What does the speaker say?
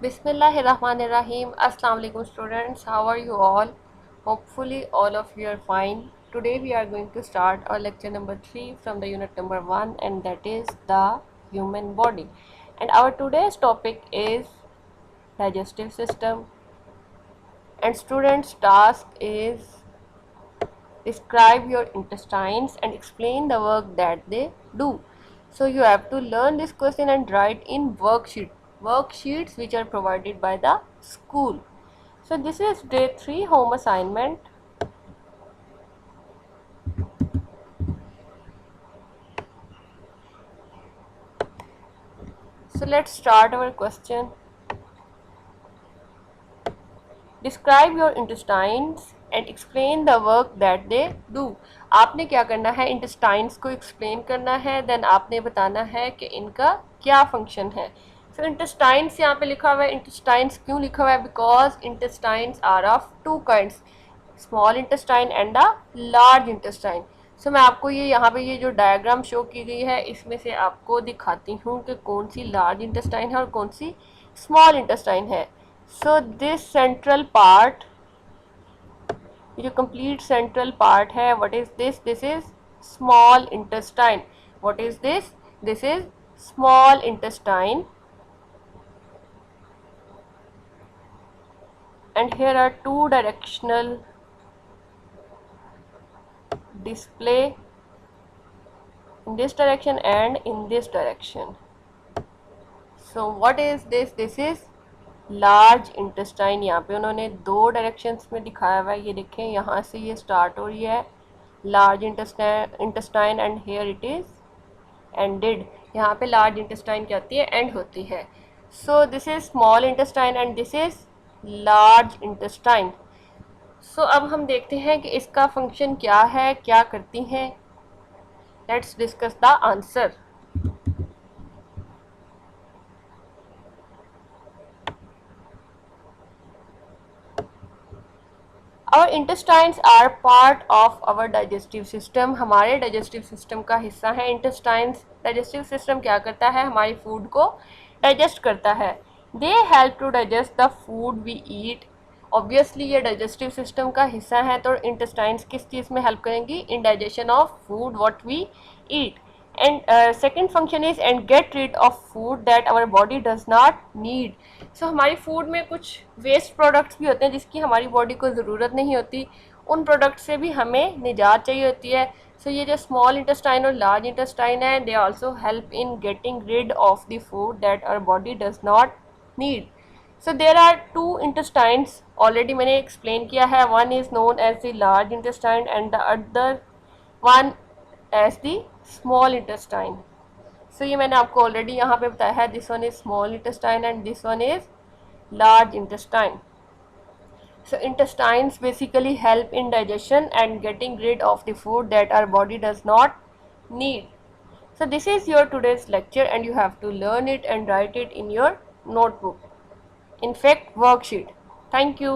Bismillahirrahmanirrahim. Assalamu alaikum students. How are you all? Hopefully all of you are fine. Today we are going to start our lecture number 3 from the unit number 1, and that is the human body. And our today's topic is digestive system. And students' task is describe your intestines and explain the work that they do. So you have to learn this question and write in worksheets which are provided by the school. So this is day 3 home assignment. So let's start our question. Describe your intestines and explain the work that they do. आपने क्या करना है, intestines को explain करना है, then आपने बताना है कि इनका क्या function है. So intestines यहाँ पे लिखा हुआ है. intestines क्यों लिखा हुआ है? Because intestines are of two kinds, small intestine and a large intestine. So मैं आपको ये यहाँ पे ये जो डायग्राम शो की गई है इसमें से आपको दिखाती हूँ कि कौन सी लार्ज इंटेस्टाइन है और कौन सी स्मॉल इंटेस्टाइन है. सो दिस सेंट्रल पार्ट, ये जो कंप्लीट सेंट्रल पार्ट है, what is this? This is small intestine. What is this? This is small intestine. And here are two directional display, in this direction and in this direction. So what is this? This is large intestine. यहाँ पे उन्होंने दो directions में दिखाया हुआ है. ये देखें, यहाँ से ये स्टार्ट हो रही है large intestine and here it is ended. यहाँ पे लार्ज इंटेस्टाइन क्या होती है? एंड होती है. So this is small intestine and this is large intestine. So अब हम देखते हैं कि इसका फंक्शन क्या है, क्या करती हैं. Let's discuss the answer. Our intestines are part of our digestive system. हमारे digestive system का हिस्सा है intestines. digestive system क्या करता है? हमारी food को digest करता है. They help to digest the food we eat. Obviously ये digestive system का हिस्सा है, तो intestines किस चीज़ में help करेंगी? In digestion of food what we eat. And second function is and get rid of food that our body does not need. So हमारी food में कुछ वेस्ट प्रोडक्ट्स भी होते हैं जिसकी हमारी बॉडी को ज़रूरत नहीं होती. उन प्रोडक्ट से भी हमें निजात चाहिए होती है. सो ये जो स्मॉल इंटेस्टाइन और लार्ज इंटेस्टाइन है, they also help in getting rid of the food that our body does not need. So there are two intestines, already मैंने एक्सप्लेन किया है. One is known as the large intestine and the other one as the small intestine. So ये मैंने आपको already यहाँ पे बताया है. This one is small intestine and this one is large intestine. So intestines basically help in digestion and getting rid of the food that our body does not need. So this is your today's lecture and you have to learn it and write it in your notebook. In fact, worksheet. Thank you.